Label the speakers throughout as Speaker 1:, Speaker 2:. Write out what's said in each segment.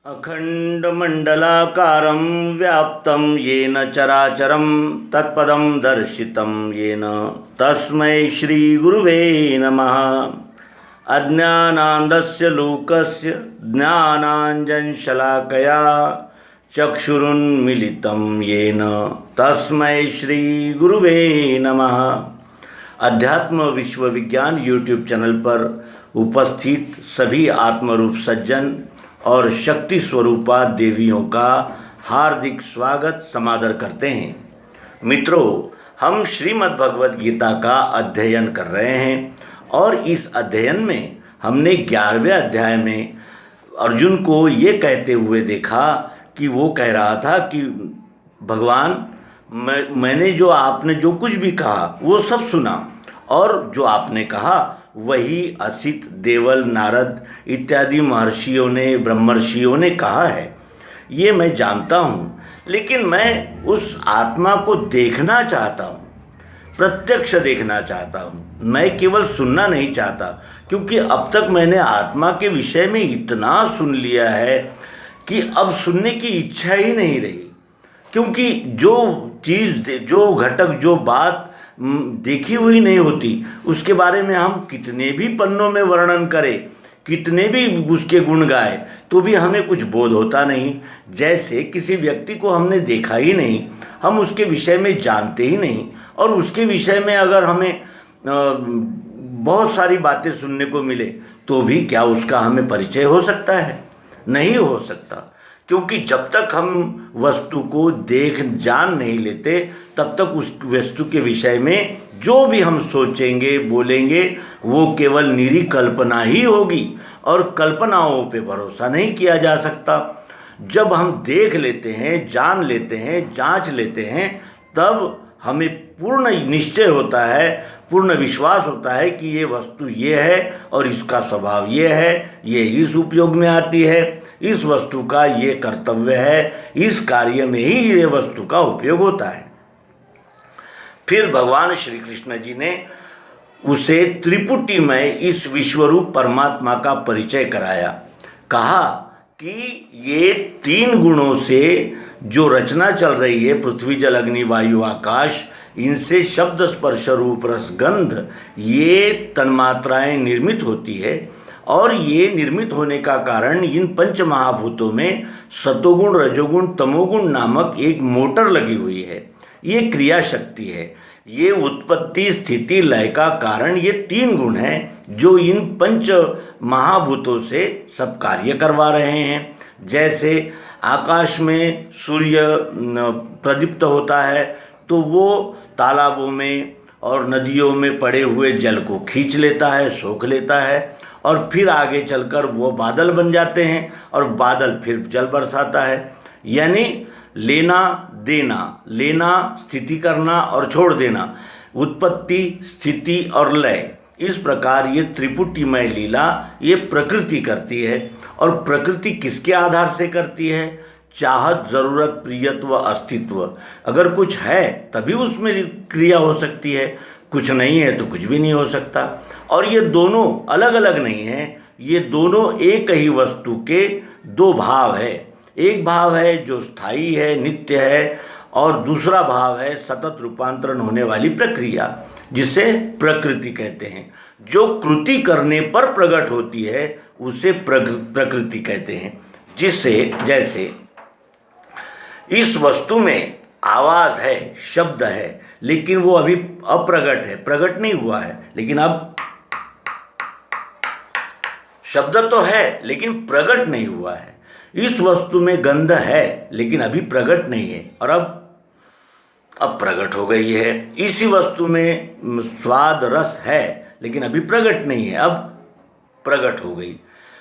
Speaker 1: अखंडमंडलाकारं व्याप्तं येन चराचरं तत्पदं दर्शितं येन तस्मै श्रीगुरुवे नमः। अज्ञानान्धस्य लोकस्य ज्ञानाञ्जनशलाकया चक्षुरुन्मीलितं येन तस्मै श्रीगुरुवे नमः। अध्यात्म विश्व विज्ञान यूट्यूब चैनल पर उपस्थित सभी आत्मरूप सज्जन और शक्ति स्वरूपा देवियों का हार्दिक स्वागत समादर करते हैं। मित्रों, हम श्रीमद् भगवद गीता का अध्ययन कर रहे हैं और इस अध्ययन में हमने 11वें अध्याय में अर्जुन को ये कहते हुए देखा कि वो कह रहा था कि भगवान, मैंने जो आपने जो कुछ भी कहा वो सब सुना और जो आपने कहा वही असित, देवल, नारद इत्यादि महर्षियों ने, ब्रह्मर्षियों ने कहा है, ये मैं जानता हूँ। लेकिन मैं उस आत्मा को देखना चाहता हूँ, प्रत्यक्ष देखना चाहता हूँ। मैं केवल सुनना नहीं चाहता, क्योंकि अब तक मैंने आत्मा के विषय में इतना सुन लिया है कि अब सुनने की इच्छा ही नहीं रही। क्योंकि जो चीज़, जो घटक, जो बात देखी हुई नहीं होती, उसके बारे में हम कितने भी पन्नों में वर्णन करें, कितने भी उसके गुण गाए, तो भी हमें कुछ बोध होता नहीं। जैसे किसी व्यक्ति को हमने देखा ही नहीं, हम उसके विषय में जानते ही नहीं, और उसके विषय में अगर हमें बहुत सारी बातें सुनने को मिले तो भी क्या उसका हमें परिचय हो सकता है? नहीं हो सकता। क्योंकि जब तक हम वस्तु को देख जान नहीं लेते, तब तक उस वस्तु के विषय में जो भी हम सोचेंगे, बोलेंगे, वो केवल निरी कल्पना ही होगी, और कल्पनाओं पे भरोसा नहीं किया जा सकता। जब हम देख लेते हैं, जान लेते हैं, जांच लेते हैं, तब हमें पूर्ण निश्चय होता है, पूर्ण विश्वास होता है कि ये वस्तु ये है और इसका स्वभाव ये है, ये इस उपयोग में आती है, इस वस्तु का ये कर्तव्य है, इस कार्य में ही ये वस्तु का उपयोग होता है। फिर भगवान श्री कृष्ण जी ने उसे त्रिपुटीमय इस विश्वरूप परमात्मा का परिचय कराया। कहा कि ये 3 गुणों से जो रचना चल रही है, पृथ्वी, जल, अग्नि, वायु, आकाश, इनसे शब्द, स्पर्श, रूप, रस, गंध, ये तन्मात्राएं निर्मित होती है। और ये निर्मित होने का कारण इन पंच महाभूतों में सतोगुण, रजोगुण, तमोगुण नामक एक मोटर लगी हुई है। ये क्रिया शक्ति है। ये उत्पत्ति, स्थिति, लय का कारण ये 3 गुण हैं जो इन पंच महाभूतों से सब कार्य करवा रहे हैं। जैसे आकाश में सूर्य प्रदीप्त होता है तो वो तालाबों में और नदियों में पड़े हुए जल को खींच लेता है, सोख लेता है, और फिर आगे चलकर वो बादल बन जाते हैं और बादल फिर जल बरसाता है। यानी लेना देना, लेना, स्थिति करना और छोड़ देना, उत्पत्ति, स्थिति और लय, इस प्रकार ये त्रिपुटीमय लीला ये प्रकृति करती है। और प्रकृति किसके आधार से करती है? चाहत, ज़रूरत, प्रियत्व, अस्तित्व। अगर कुछ है तभी उसमें क्रिया हो सकती है, कुछ नहीं है तो कुछ भी नहीं हो सकता। और ये दोनों अलग अलग नहीं हैं, ये दोनों एक ही वस्तु के 2 भाव है। एक भाव है जो स्थायी है, नित्य है, और दूसरा भाव है सतत रूपांतरण होने वाली प्रक्रिया, जिसे प्रकृति कहते हैं। जो कृति करने पर प्रकट होती है उसे प्रकृति कहते हैं। जिससे, जैसे इस वस्तु में आवाज़ है, शब्द है, लेकिन वो अभी अप्रगट है, प्रकट नहीं हुआ है, लेकिन अब शब्द तो है लेकिन प्रकट नहीं हुआ है। इस वस्तु में गंध है लेकिन अभी प्रकट नहीं है, और अब प्रकट हो गई है। इसी वस्तु में स्वाद, रस है लेकिन अभी प्रकट नहीं है, अब प्रकट हो गई।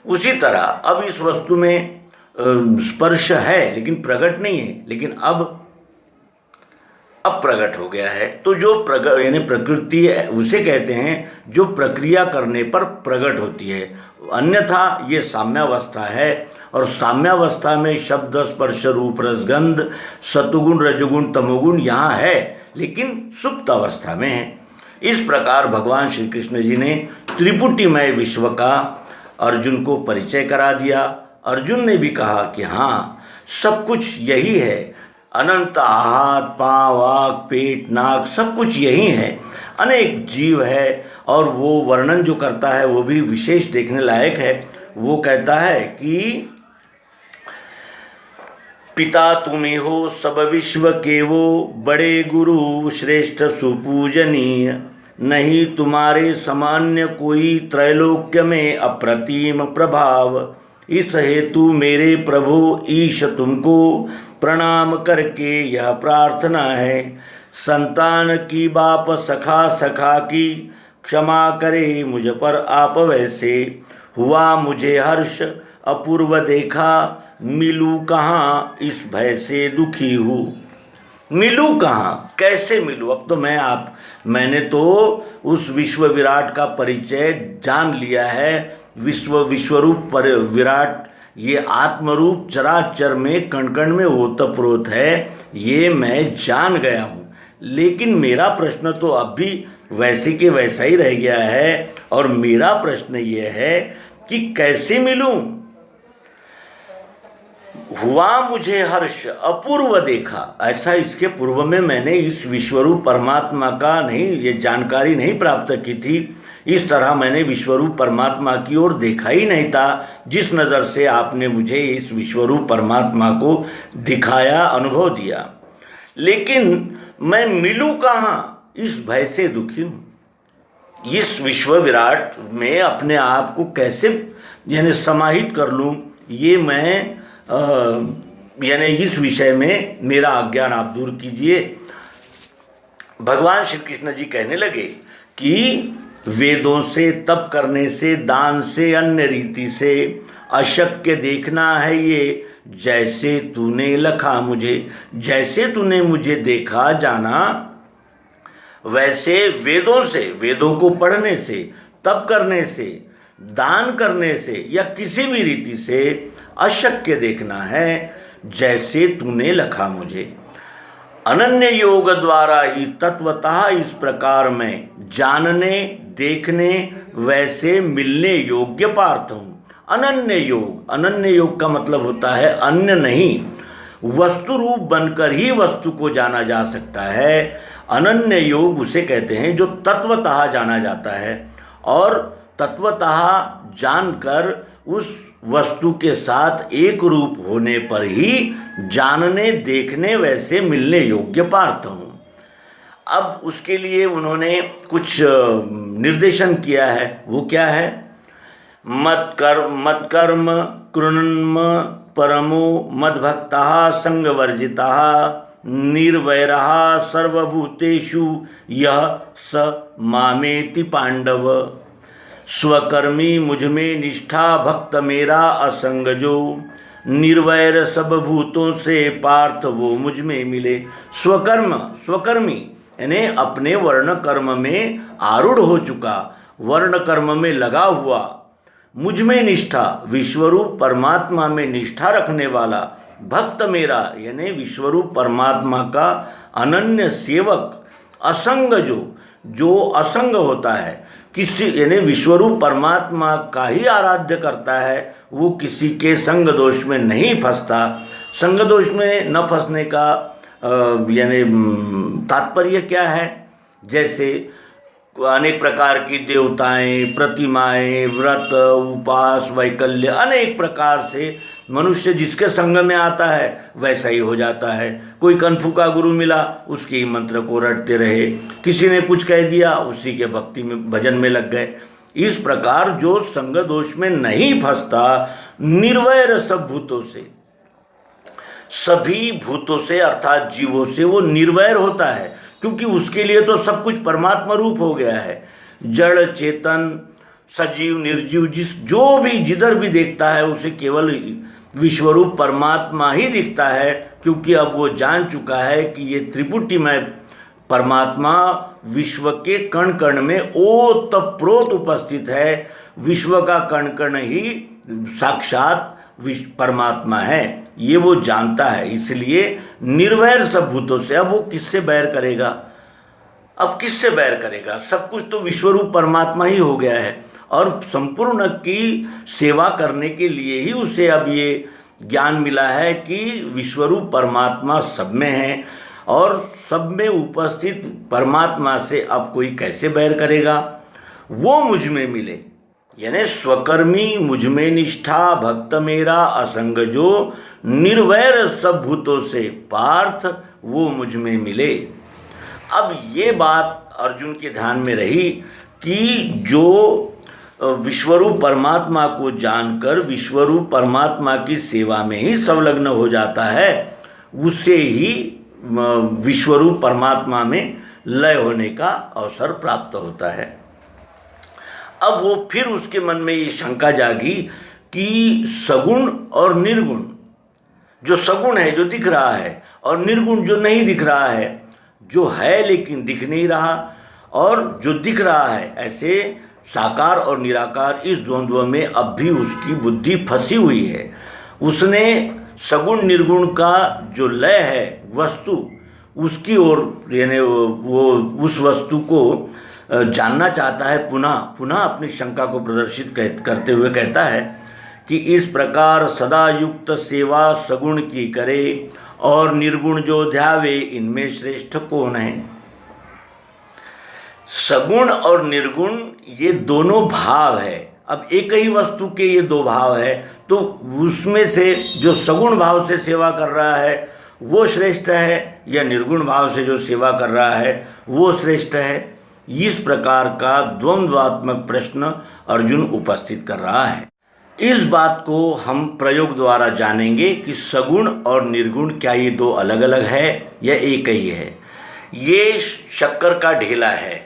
Speaker 1: उसी तरह अब इस वस्तु में स्पर्श है लेकिन प्रकट नहीं है, लेकिन अब प्रकट हो गया है। तो जो प्रकट यानी प्रकृति है, उसे कहते हैं जो प्रक्रिया करने पर प्रकट होती है। अन्यथा ये साम्यावस्था है, और साम्यावस्था में शब्द, स्पर्श, रूप, रस, गंध, सतुगुण, रजोगुण, तमोगुण यहाँ है, लेकिन सुप्त अवस्था में है। इस प्रकार भगवान श्री कृष्ण जी ने त्रिपुटीमय विश्व का अर्जुन को परिचय करा दिया अर्जुन ने भी कहा कि हाँ, सब कुछ यही है, अनंत हाथ पाँव आँख पेट नाक सब कुछ यही है, अनेक जीव है। और वो वर्णन जो करता है वो भी विशेष देखने लायक है। वो कहता है कि पिता तुम्हें हो सब विश्व के वो, बड़े गुरु श्रेष्ठ सुपूजनीय, नहीं तुम्हारे सामान्य कोई त्रैलोक्य में अप्रतिम प्रभाव। इस हेतु मेरे प्रभु ईश तुमको प्रणाम करके यह प्रार्थना है, संतान की बाप सखा सखा की, क्षमा करे मुझ पर आप वैसे। हुआ मुझे हर्ष अपूर्व देखा, मिलूँ कहाँ इस भय से दुखी हूँ। मिलूँ कहाँ, कैसे मिलूँ? अब तो मैंने तो उस विश्व विराट का परिचय जान लिया है। विश्वरूप पर विराट ये आत्मरूप चराचर में कण कण में ओतप्रोत है, ये मैं जान गया हूँ। लेकिन मेरा प्रश्न तो अब भी वैसे के वैसा ही रह गया है। और मेरा प्रश्न ये है कि कैसे मिलूँ? हुआ मुझे हर्ष अपूर्व देखा, ऐसा इसके पूर्व में मैंने इस विश्वरूप परमात्मा का ये जानकारी नहीं प्राप्त की थी। इस तरह मैंने विश्वरूप परमात्मा की ओर देखा ही नहीं था, जिस नज़र से आपने मुझे इस विश्वरूप परमात्मा को दिखाया, अनुभव दिया। लेकिन मैं मिलूँ कहाँ, इस भय से दुखी हूँ। इस विश्व विराट में अपने आप को कैसे समाहित कर लूँ, ये मैं इस विषय में मेरा अज्ञान आप दूर कीजिए। भगवान श्री कृष्ण जी कहने लगे कि वेदों से, तप करने से, दान से, अन्य रीति से अशक्य देखना है ये, जैसे तूने लखा मुझे। जैसे तूने मुझे देखा जाना, वैसे वेदों से, वेदों को पढ़ने से, तप करने से, दान करने से या किसी भी रीति से अशक्य देखना है, जैसे तूने लखा मुझे। अनन्य योग द्वारा ही तत्वतः इस प्रकार मैं जानने देखने वैसे मिलने योग्य पार्थ हूँ। अनन्य योग का मतलब होता है अन्य नहीं, वस्तु रूप बनकर ही वस्तु को जाना जा सकता है। अनन्य योग उसे कहते हैं जो तत्वतः जाना जाता है, और तत्वतः जानकर उस वस्तु के साथ एक रूप होने पर ही जानने देखने वैसे मिलने योग्य पार्थ हूँ। अब उसके लिए उन्होंने कुछ निर्देशन किया है। वो क्या है? मत कर्म कृण्म परमो मद्भक्तः संगवर्जितः निर्वैरः सर्वभूतेषु यः स मामेति पांडव। स्वकर्मी मुझ में निष्ठा भक्त मेरा असंग जो, निर्वैर सब भूतों से पार्थ वो मुझ में मिले। स्वकर्मी यानी अपने वर्ण कर्म में आरूढ़ हो चुका, वर्ण कर्म में लगा हुआ, मुझ में निष्ठा विश्वरूप परमात्मा में निष्ठा रखने वाला, भक्त मेरा यानी विश्वरूप परमात्मा का अनन्य सेवक, असंग जो असंग होता है, किसी यानी विश्वरूप परमात्मा का ही आराध्य करता है, वो किसी के संग दोष में नहीं फंसता। संग दोष में न फंसने का यानी तात्पर्य क्या है? जैसे अनेक प्रकार की देवताएं, प्रतिमाएं, व्रत, उपास, वैकल्य, अनेक प्रकार से मनुष्य जिसके संग में आता है वैसा ही हो जाता है। कोई कनफू का गुरु मिला, उसके ही मंत्र को रटते रहे, किसी ने कुछ कह दिया, उसी के भक्ति में भजन में लग गए। इस प्रकार जो संग दोष में नहीं फंसता, निर्वैर सब भूतों से, सभी भूतों से अर्थात जीवों से वो निर्वैर होता है, क्योंकि उसके लिए तो सब कुछ परमात्मा रूप हो गया है। जड़ चेतन सजीव निर्जीव जो भी जिधर भी देखता है उसे केवल विश्वरूप परमात्मा ही दिखता है, क्योंकि अब वो जान चुका है कि ये त्रिपुटीमय परमात्मा विश्व के कण कण में ओतप्रोत उपस्थित है। विश्व का कण कण ही साक्षात परमात्मा है, ये वो जानता है। इसलिए निर्वैर सब भूतों से। अब वो किससे बैर करेगा? अब किससे बैर करेगा? सब कुछ तो विश्वरूप परमात्मा ही हो गया है। और संपूर्ण की सेवा करने के लिए ही उसे अब ये ज्ञान मिला है कि विश्वरूप परमात्मा सब में है और सब में उपस्थित परमात्मा से अब कोई कैसे बैर करेगा, वो मुझ में मिले। यानी स्वकर्मी मुझ में निष्ठा, भक्त मेरा असंग जो, निर्वैर सब भूतों से पार्थ वो मुझ में मिले। अब ये बात अर्जुन के ध्यान में रही कि जो विश्वरूप परमात्मा को जानकर विश्वरूप परमात्मा की सेवा में ही संलग्न हो जाता है, उसे ही विश्वरूप परमात्मा में लय होने का अवसर प्राप्त होता है। अब वो फिर उसके मन में ये शंका जागी कि सगुण और निर्गुण, जो सगुण है जो दिख रहा है और निर्गुण जो नहीं दिख रहा है, जो है लेकिन दिख नहीं रहा और जो दिख रहा है, ऐसे साकार और निराकार इस द्वंद्व में अब भी उसकी बुद्धि फंसी हुई है। उसने सगुण निर्गुण का जो लय है वस्तु, उसकी ओर यानी वो उस वस्तु को जानना चाहता है। पुनः पुनः अपनी शंका को प्रदर्शित करते हुए कहता है कि इस प्रकार सदा युक्त सेवा सगुण की करे और निर्गुण जो ध्यावे, इनमें श्रेष्ठ कौन है। सगुण और निर्गुण ये दोनों भाव है। अब एक ही वस्तु के ये दो भाव है, तो उसमें से जो सगुण भाव से सेवा कर रहा है वो श्रेष्ठ है या निर्गुण भाव से जो सेवा कर रहा है वो श्रेष्ठ है। इस प्रकार का द्वंद्वात्मक प्रश्न अर्जुन उपस्थित कर रहा है। इस बात को हम प्रयोग द्वारा जानेंगे कि सगुण और निर्गुण क्या ये दो अलग अलग है या एक ही है। ये शक्कर का ढेला है।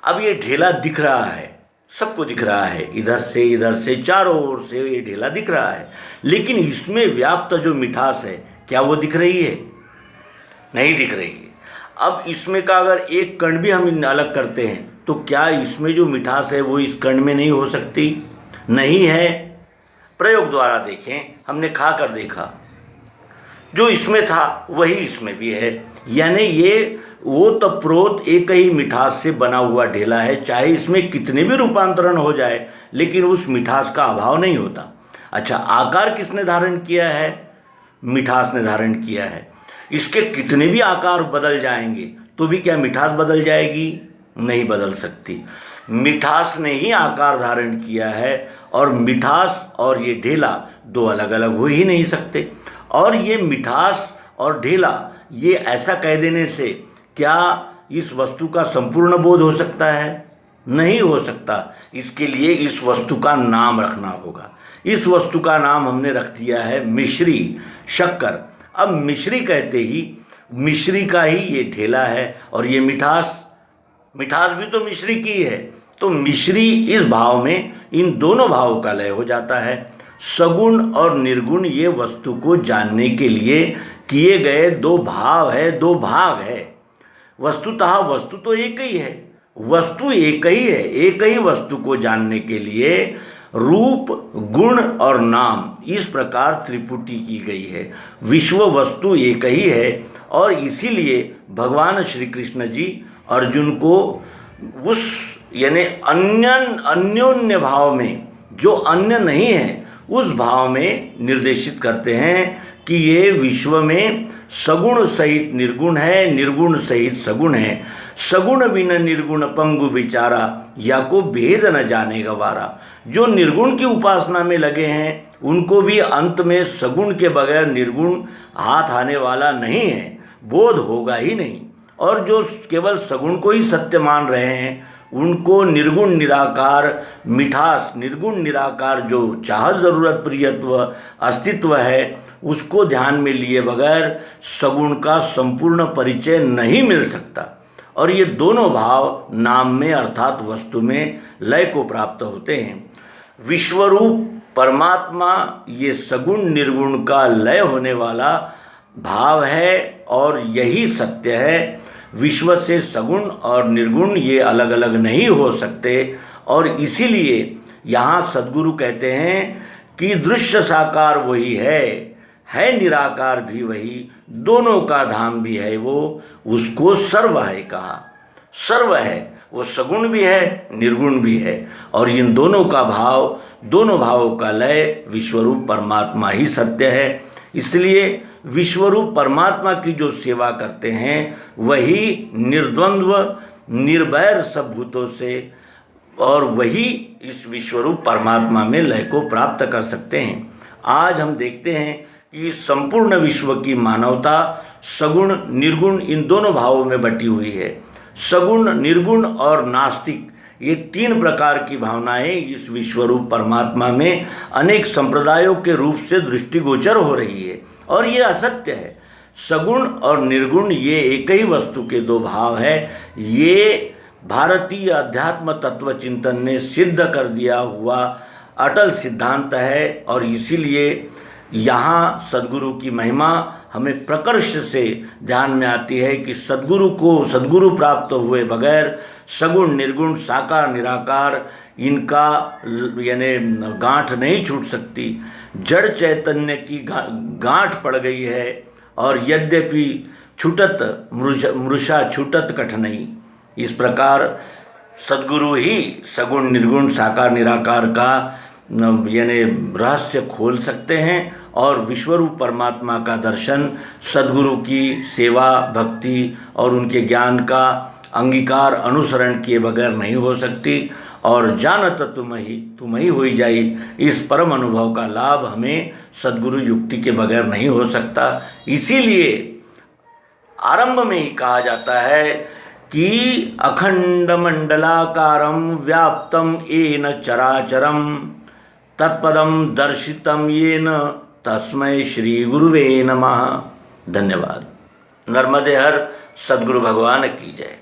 Speaker 1: अब ये ढेला दिख रहा है, सबको दिख रहा है, इधर से चारों ओर से ये ढेला दिख रहा है, लेकिन इसमें व्याप्त जो मिठास है क्या वो दिख रही है? नहीं दिख रही है। अब इसमें का अगर एक कण भी हम अलग करते हैं तो क्या इसमें जो मिठास है वो इस कण में नहीं हो सकती? नहीं है। प्रयोग द्वारा देखें, हमने खा कर देखा, जो इसमें था वही इसमें भी है। यानी ये वो तप्रोत एक ही मिठास से बना हुआ ढेला है, चाहे इसमें कितने भी रूपांतरण हो जाए लेकिन उस मिठास का अभाव नहीं होता। अच्छा, आकार किसने धारण किया है? मिठास ने धारण किया है। इसके कितने भी आकार बदल जाएंगे तो भी क्या मिठास बदल जाएगी? नहीं बदल सकती। मिठास ने ही आकार धारण किया है और मिठास और ये ढेला दो अलग अलग हो ही नहीं सकते। और ये मिठास और ढेला ये ऐसा कह देने से क्या इस वस्तु का संपूर्ण बोध हो सकता है? नहीं हो सकता। इसके लिए इस वस्तु का नाम रखना होगा। इस वस्तु का नाम हमने रख दिया है मिश्री, शक्कर। अब मिश्री कहते ही मिश्री का ही ये ढेला है और ये मिठास भी तो मिश्री की है। तो मिश्री इस भाव में इन दोनों भावों का लय हो जाता है। सगुण और निर्गुण ये वस्तु को जानने के लिए किए गए दो भाव है, दो भाग है। वस्तुतः वस्तु तो एक ही है, वस्तु एक ही है। एक ही वस्तु को जानने के लिए रूप, गुण और नाम इस प्रकार त्रिपुटी की गई है। विश्व वस्तु एक ही है और इसीलिए भगवान श्री कृष्ण जी अर्जुन को उस यानी अन्योन्य भाव में, जो अन्य नहीं है उस भाव में निर्देशित करते हैं कि ये विश्व में सगुण सहित निर्गुण है, निर्गुण सहित सगुण है। सगुण बिन निर्गुण पंगु बिचारा, या को भेद न जाने गवारा। जो निर्गुण की उपासना में लगे हैं उनको भी अंत में सगुण के बगैर निर्गुण हाथ आने वाला नहीं है, बोध होगा ही नहीं। और जो केवल सगुण को ही सत्य मान रहे हैं उनको निर्गुण निराकार मिठास, निर्गुण निराकार जो चाहत, ज़रूरत, प्रियत्व, अस्तित्व है उसको ध्यान में लिए बगैर सगुण का संपूर्ण परिचय नहीं मिल सकता। और ये दोनों भाव नाम में अर्थात वस्तु में लय को प्राप्त होते हैं। विश्वरूप परमात्मा ये सगुण निर्गुण का लय होने वाला भाव है और यही सत्य है। विश्व से सगुण और निर्गुण ये अलग अलग नहीं हो सकते और इसीलिए यहाँ सद्गुरु कहते हैं कि दृश्य साकार वही है निराकार भी वही, दोनों का धाम भी है वो, उसको सर्व है कहा। सर्व है, वो सगुण भी है, निर्गुण भी है, और इन दोनों का भाव, दोनों भावों का लय विश्वरूप परमात्मा ही सत्य है। इसलिए विश्वरूप परमात्मा की जो सेवा करते हैं वही निर्द्वंद्व निर्वैर सब भूतों से, और वही इस विश्वरूप परमात्मा में लय को प्राप्त कर सकते हैं। आज हम देखते हैं कि संपूर्ण विश्व की मानवता सगुण निर्गुण इन दोनों भावों में बटी हुई है। सगुण, निर्गुण और नास्तिक, ये तीन प्रकार की भावनाएं इस विश्वरूप परमात्मा में अनेक संप्रदायों के रूप से दृष्टिगोचर हो रही है, और ये असत्य है। सगुण और निर्गुण ये एक ही वस्तु के दो भाव है। ये भारतीय अध्यात्म तत्व चिंतन ने सिद्ध कर दिया हुआ अटल सिद्धांत है, और इसीलिए यहाँ सद्गुरु की महिमा हमें प्रकर्ष से ध्यान में आती है कि सद्गुरु प्राप्त हुए बगैर सगुण निर्गुण साकार निराकार इनका यानी गांठ नहीं छूट सकती। जड़ चैतन्य की गांठ पड़ गई है, और यद्यपि छूटत मृषा छूटत कठिनाई। इस प्रकार सद्गुरु ही सगुण निर्गुण साकार निराकार का यानी रहस्य खोल सकते हैं, और विश्वरूप परमात्मा का दर्शन सद्गुरु की सेवा भक्ति और उनके ज्ञान का अंगीकार अनुसरण किए बगैर नहीं हो सकती। और जानत तुम ही होई जाई, इस परम अनुभव का लाभ हमें सद्गुरु युक्ति के बगैर नहीं हो सकता। इसीलिए आरंभ में ही कहा जाता है कि अखंड मंडलाकारं व्याप्तम येन चराचरम तत्पदम दर्शितम येन तस्मै श्री गुरुवे नमः। धन्यवाद। नर्मदे हर सद्गुरु भगवान की जय।